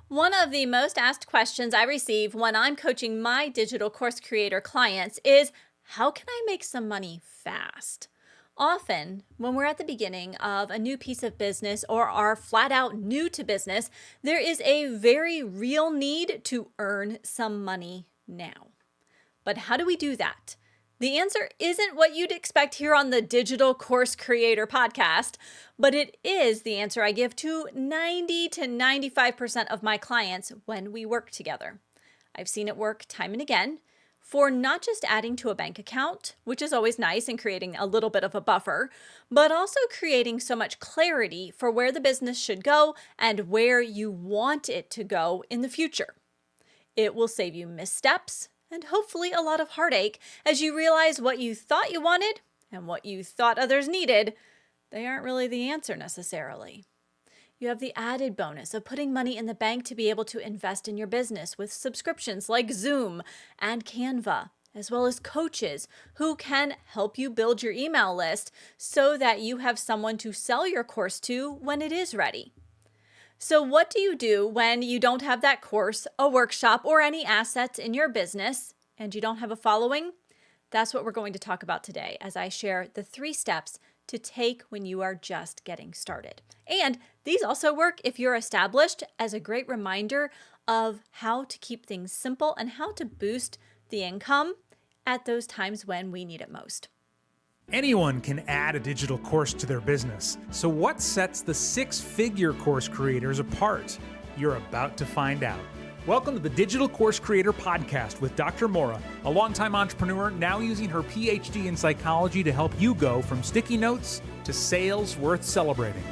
One of the most asked questions I receive when I'm coaching my digital course creator clients is, how can I make some money fast? Often, when we're at the beginning of a new piece of business or are flat out new to business, there is a very real need to earn some money now. But how do we do that? The answer isn't what you'd expect here on the Digital Course Creator podcast, but it is the answer I give to 90 to 95% of my clients when we work together. I've seen it work time and again for not just adding to a bank account, which is always nice and creating a little bit of a buffer, but also creating so much clarity for where the business should go and where you want it to go in the future. It will save you missteps and hopefully a lot of heartache as you realize what you thought you wanted and what you thought others needed, they aren't really the answer necessarily. You have the added bonus of putting money in the bank to be able to invest in your business with subscriptions like Zoom and Canva, as well as coaches who can help you build your email list so that you have someone to sell your course to when it is ready. So what do you do when you don't have that course, a workshop, or any assets in your business and you don't have a following? That's what we're going to talk about today as I share the 3 steps to take when you are just getting started. And these also work if you're established, as a great reminder of how to keep things simple and how to boost the income at those times when we need it most. Anyone can add a digital course to their business. So what sets the 6-figure course creators apart? You're about to find out. Welcome to the Digital Course Creator Podcast with Dr. Maura, a longtime entrepreneur now using her PhD in psychology to help you go from sticky notes to sales worth celebrating.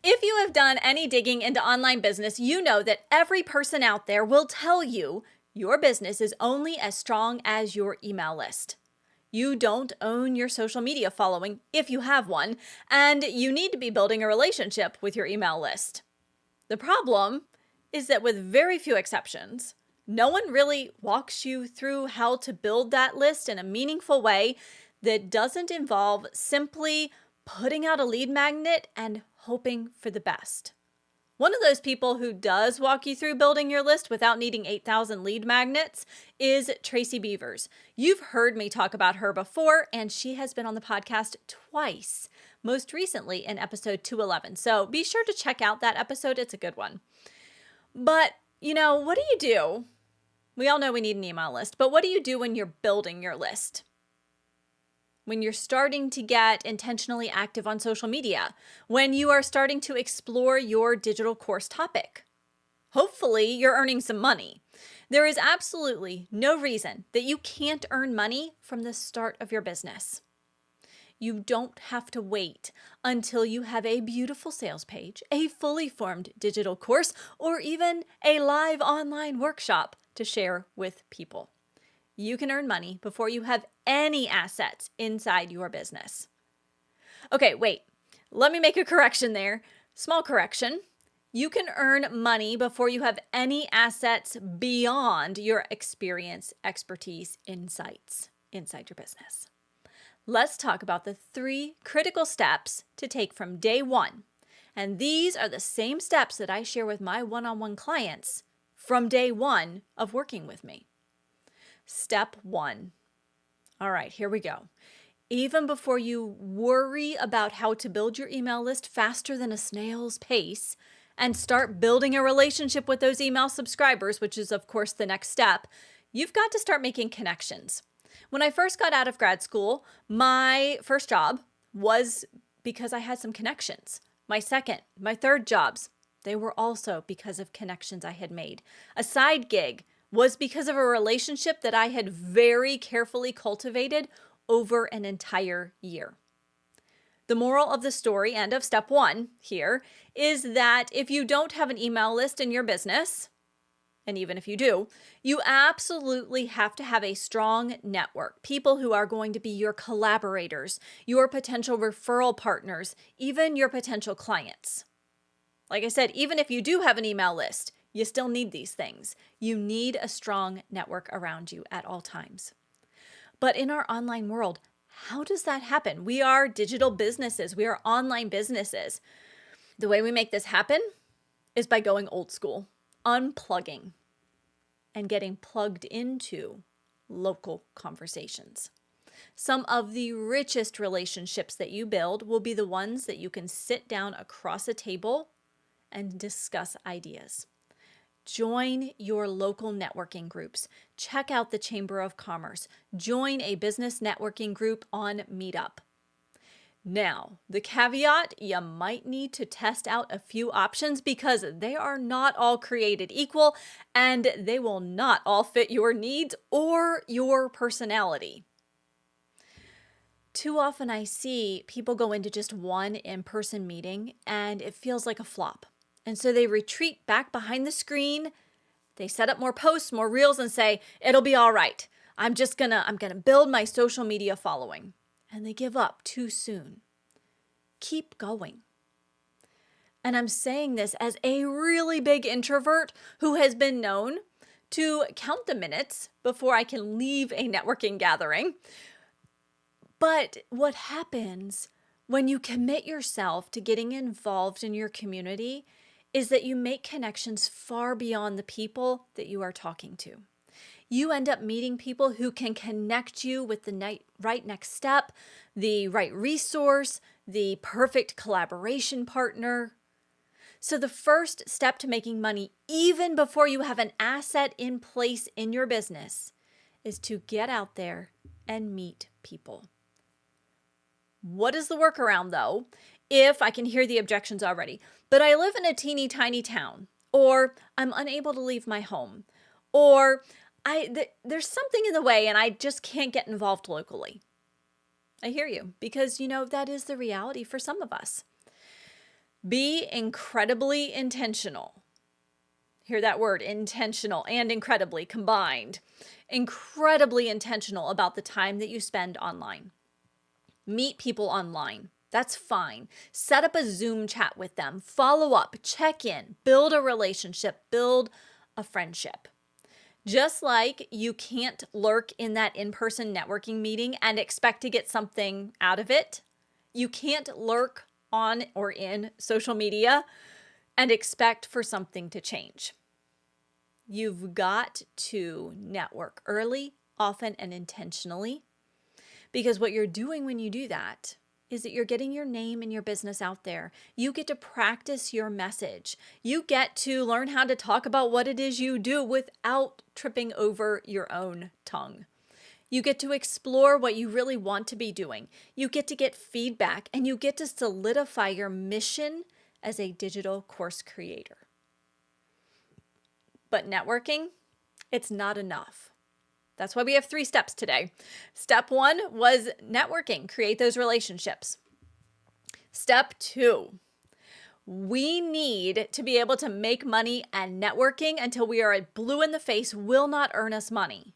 If you have done any digging into online business, you know that every person out there will tell you your business is only as strong as your email list. You don't own your social media following if you have one, and you need to be building a relationship with your email list. The problem is that with very few exceptions, no one really walks you through how to build that list in a meaningful way that doesn't involve simply putting out a lead magnet and hoping for the best. One of those people who does walk you through building your list without needing 8,000 lead magnets is Tracy Beavers. You've heard me talk about her before, and she has been on the podcast twice, most recently in episode 211. So be sure to check out that episode. It's a good one. But, what do you do? We all know we need an email list, but what do you do when you're building your list? When you're starting to get intentionally active on social media, when you are starting to explore your digital course topic. Hopefully, you're earning some money. There is absolutely no reason that you can't earn money from the start of your business. You don't have to wait until you have a beautiful sales page, a fully formed digital course, or even a live online workshop to share with people. You can earn money before you have any assets inside your business. Okay, wait. Let me make a correction there. Small correction. You can earn money before you have any assets beyond your experience, expertise, insights inside your business. Let's talk about the 3 critical steps to take from day 1. And these are the same steps that I share with my one-on-one clients from day 1 of working with me. Step 1. All right, here we go. Even before you worry about how to build your email list faster than a snail's pace and start building a relationship with those email subscribers, which is, of course, the next step, you've got to start making connections. When I first got out of grad school, my first job was because I had some connections. My second, my third jobs, they were also because of connections I had made. A side gig was because of a relationship that I had very carefully cultivated over an entire year. The moral of the story and of step 1 here is that if you don't have an email list in your business, and even if you do, you absolutely have to have a strong network, people who are going to be your collaborators, your potential referral partners, even your potential clients. Like I said, even if you do have an email list, you still need these things. You need a strong network around you at all times. But in our online world, how does that happen? We are digital businesses. We are online businesses. The way we make this happen is by going old school, unplugging, and getting plugged into local conversations. Some of the richest relationships that you build will be the ones that you can sit down across a table and discuss ideas. Join your local networking groups. Check out the Chamber of Commerce. Join a business networking group on Meetup. Now, the caveat, you might need to test out a few options because they are not all created equal and they will not all fit your needs or your personality. Too often I see people go into just one in-person meeting and it feels like a flop. And so they retreat back behind the screen. They set up more posts, more reels, and say, it'll be all right. I'm gonna build my social media following. And they give up too soon. Keep going. And I'm saying this as a really big introvert who has been known to count the minutes before I can leave a networking gathering. But what happens when you commit yourself to getting involved in your community is that you make connections far beyond the people that you are talking to. You end up meeting people who can connect you with the right next step, the right resource, the perfect collaboration partner. So the first step to making money, even before you have an asset in place in your business, is to get out there and meet people. What is the workaround though? If I can hear the objections already, but I live in a teeny tiny town, or I'm unable to leave my home, or there's something in the way and I just can't get involved locally. I hear you, because that is the reality for some of us. Be incredibly intentional. Hear that word, intentional and incredibly combined. Incredibly intentional about the time that you spend online. Meet people online. That's fine. Set up a Zoom chat with them. Follow up, check in, build a relationship, build a friendship. Just like you can't lurk in that in-person networking meeting and expect to get something out of it, you can't lurk on or in social media and expect for something to change. You've got to network early, often, and intentionally, because what you're doing when you do that is that you're getting your name and your business out there. You get to practice your message. You get to learn how to talk about what it is you do without tripping over your own tongue. You get to explore what you really want to be doing. You get to get feedback, and you get to solidify your mission as a digital course creator. But networking, it's not enough. That's why we have 3 steps today. Step 1 was networking, create those relationships. Step 2, we need to be able to make money, and networking until we are blue in the face will not earn us money,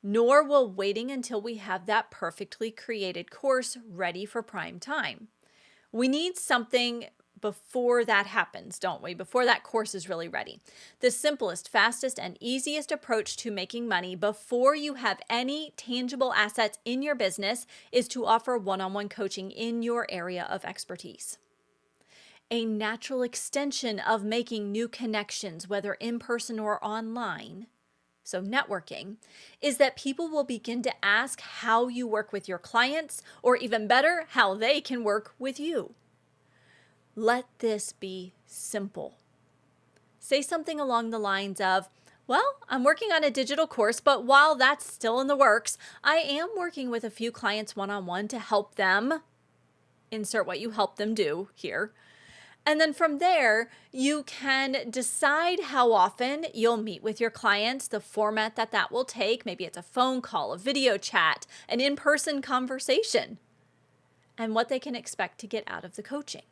nor will waiting until we have that perfectly created course ready for prime time. We need something before that happens, don't we? Before that course is really ready. The simplest, fastest, and easiest approach to making money before you have any tangible assets in your business is to offer one-on-one coaching in your area of expertise. A natural extension of making new connections, whether in person or online, so networking, is that people will begin to ask how you work with your clients, or even better, how they can work with you. Let this be simple. Say something along the lines of, well, I'm working on a digital course, but while that's still in the works, I am working with a few clients one-on-one to help them, insert what you help them do here. And then from there, you can decide how often you'll meet with your clients, the format that will take. Maybe it's a phone call, a video chat, an in-person conversation, and what they can expect to get out of the coaching.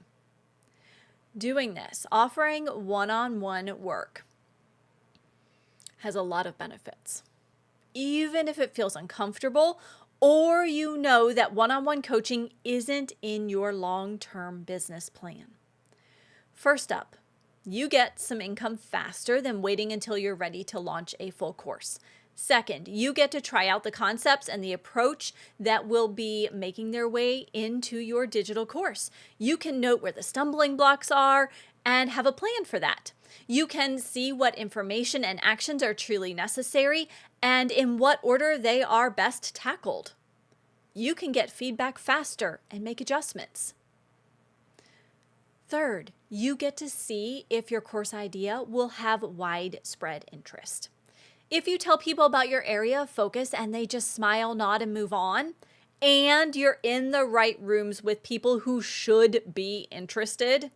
Doing this, offering one-on-one work, has a lot of benefits. Even if it feels uncomfortable, or you know that one-on-one coaching isn't in your long-term business plan. First up, you get some income faster than waiting until you're ready to launch a full course. Second, you get to try out the concepts and the approach that will be making their way into your digital course. You can note where the stumbling blocks are and have a plan for that. You can see what information and actions are truly necessary and in what order they are best tackled. You can get feedback faster and make adjustments. Third, you get to see if your course idea will have widespread interest. If you tell people about your area of focus and they just smile, nod, and move on, and you're in the right rooms with people who should be interested,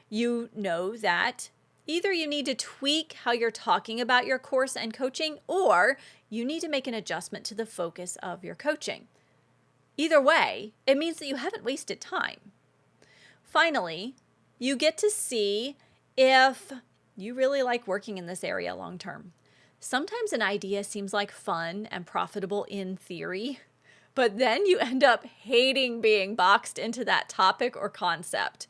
you know that either you need to tweak how you're talking about your course and coaching, or you need to make an adjustment to the focus of your coaching. Either way, it means that you haven't wasted time. Finally, you get to see if you really like working in this area long term. Sometimes an idea seems like fun and profitable in theory, but then you end up hating being boxed into that topic or concept.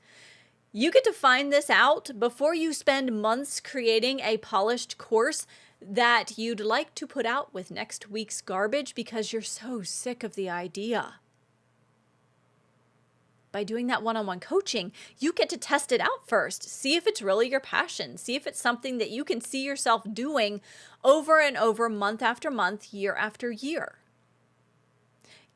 You get to find this out before you spend months creating a polished course that you'd like to put out with next week's garbage because you're so sick of the idea. By doing that one-on-one coaching, you get to test it out first. See if it's really your passion. See if it's something that you can see yourself doing over and over, month after month, year after year.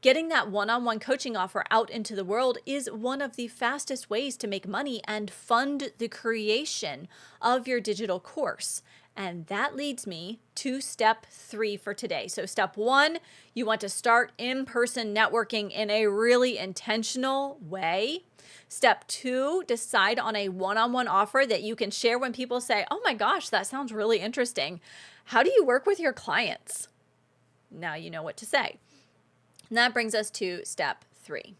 Getting that one-on-one coaching offer out into the world is one of the fastest ways to make money and fund the creation of your digital course. And that leads me to step 3 for today. So step 1, you want to start in-person networking in a really intentional way. Step 2, decide on a one-on-one offer that you can share when people say, oh my gosh, that sounds really interesting. How do you work with your clients? Now you know what to say. And that brings us to step 3.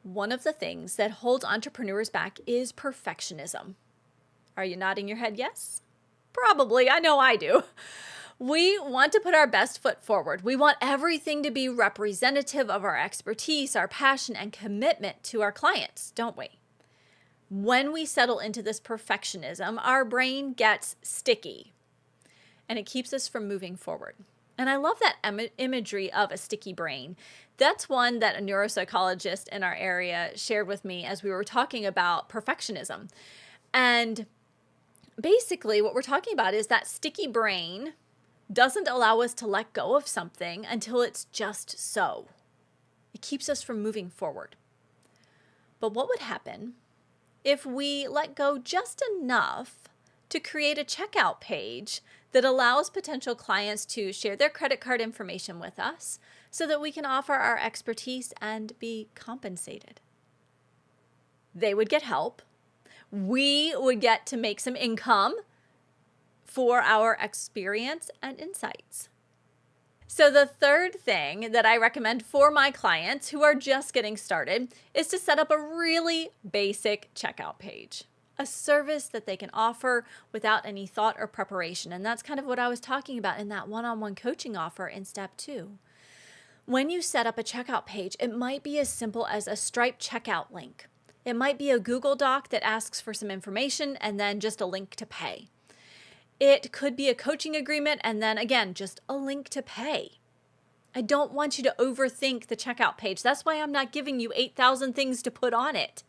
One of the things that holds entrepreneurs back is perfectionism. Are you nodding your head yes? Probably. I know I do. We want to put our best foot forward. We want everything to be representative of our expertise, our passion, and commitment to our clients, don't we? When we settle into this perfectionism, our brain gets sticky and it keeps us from moving forward. And I love that imagery of a sticky brain. That's one that a neuropsychologist in our area shared with me as we were talking about perfectionism. And basically, what we're talking about is that sticky brain doesn't allow us to let go of something until it's just so. It keeps us from moving forward. But what would happen if we let go just enough to create a checkout page that allows potential clients to share their credit card information with us so that we can offer our expertise and be compensated? They would get help. We would get to make some income for our experience and insights. So the third thing that I recommend for my clients who are just getting started is to set up a really basic checkout page, a service that they can offer without any thought or preparation. And that's kind of what I was talking about in that one-on-one coaching offer in step 2. When you set up a checkout page, it might be as simple as a Stripe checkout link. It might be a Google Doc that asks for some information and then just a link to pay. It could be a coaching agreement and then again, just a link to pay. I don't want you to overthink the checkout page. That's why I'm not giving you 8,000 things to put on it.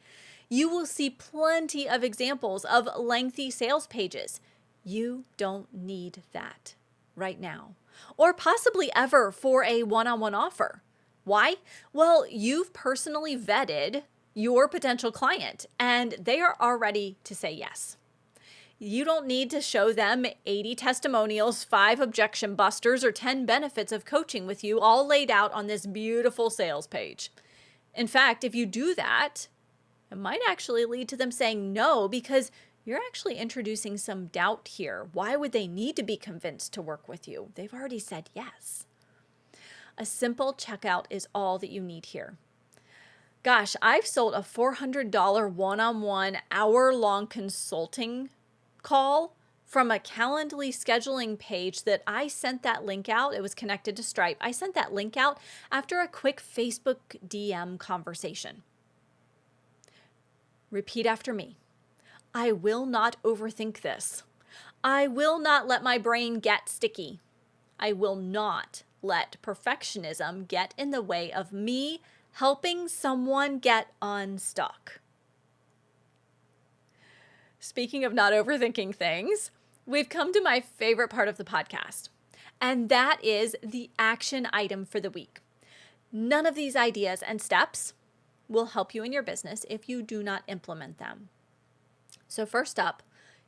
You will see plenty of examples of lengthy sales pages. You don't need that right now, or possibly ever for a one-on-one offer. Why? Well, you've personally vetted your potential client and they are all ready to say yes. You don't need to show them 80 testimonials, 5 objection busters, or 10 benefits of coaching with you all laid out on this beautiful sales page. In fact, if you do that, it might actually lead to them saying no because you're actually introducing some doubt here. Why would they need to be convinced to work with you? They've already said yes. A simple checkout is all that you need here. Gosh, I've sold a $400 one-on-one hour-long consulting call from a Calendly scheduling page that I sent that link out. It was connected to Stripe. I sent that link out after a quick Facebook DM conversation. Repeat after me. I will not overthink this. I will not let my brain get sticky. I will not let perfectionism get in the way of me helping someone get unstuck. Speaking of not overthinking things, we've come to my favorite part of the podcast, and that is the action item for the week. None of these ideas and steps will help you in your business if you do not implement them. So first up,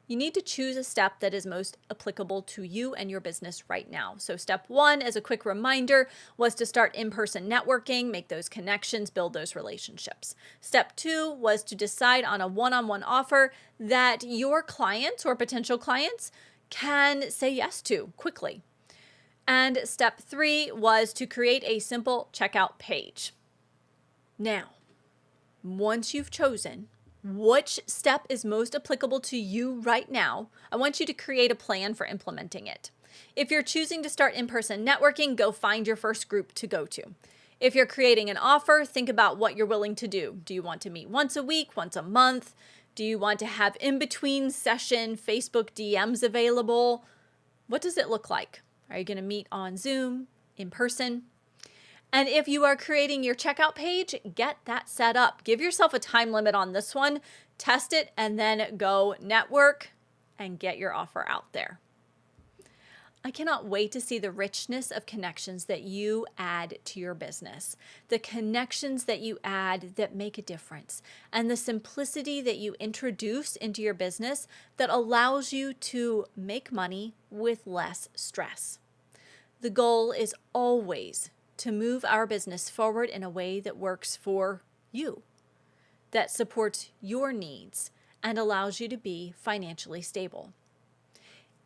you need to choose a step that is most applicable to you and your business right now. So step one, as a quick reminder, was to start in-person networking, make those connections, build those relationships. Step two was to decide on a one-on-one offer that your clients or potential clients can say yes to quickly. And step three was to create a simple checkout page. Now, once you've chosen which step is most applicable to you right now, I want you to create a plan for implementing it. If you're choosing to start in-person networking, go find your first group to go to. If you're creating an offer, think about what you're willing to do. Do you want to meet once a week, once a month? Do you want to have in-between session Facebook DMs available? What does it look like? Are you going to meet on Zoom, in person? And if you are creating your checkout page, get that set up. Give yourself a time limit on this one, test it, and then go network and get your offer out there. I cannot wait to see the richness of connections that you add to your business, the connections that you add that make a difference, and the simplicity that you introduce into your business that allows you to make money with less stress. The goal is always to move our business forward in a way that works for you, that supports your needs, and allows you to be financially stable.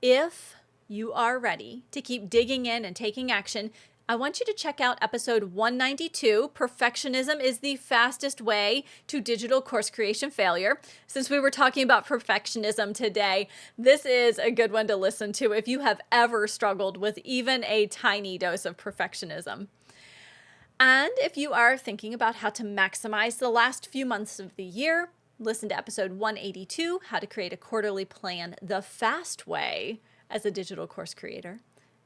If you are ready to keep digging in and taking action, I want you to check out episode 192, Perfectionism is the Fastest Way to Digital Course Creation Failure. Since we were talking about perfectionism today, this is a good one to listen to if you have ever struggled with even a tiny dose of perfectionism. And if you are thinking about how to maximize the last few months of the year, listen to episode 182, How to Create a Quarterly Plan the Fast Way as a Digital Course Creator.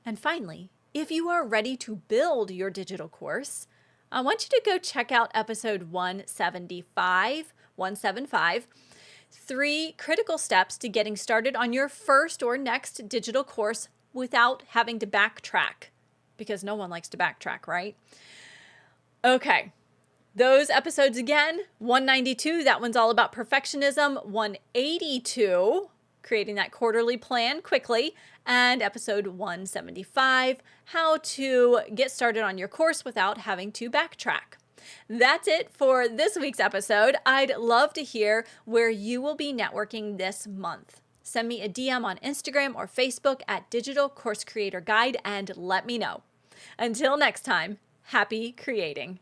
And finally, if you are ready to build your digital course, I want you to go check out episode 175, 3 critical steps to getting started on your first or next digital course without having to backtrack, because no one likes to backtrack, right? Okay, those episodes again, 192, that one's all about perfectionism, 182, creating that quarterly plan quickly, and episode 175, how to get started on your course without having to backtrack. That's it for this week's episode. I'd love to hear where you will be networking this month. Send me a DM on Instagram or Facebook at Digital Course Creator Guide and let me know. Until next time, happy creating.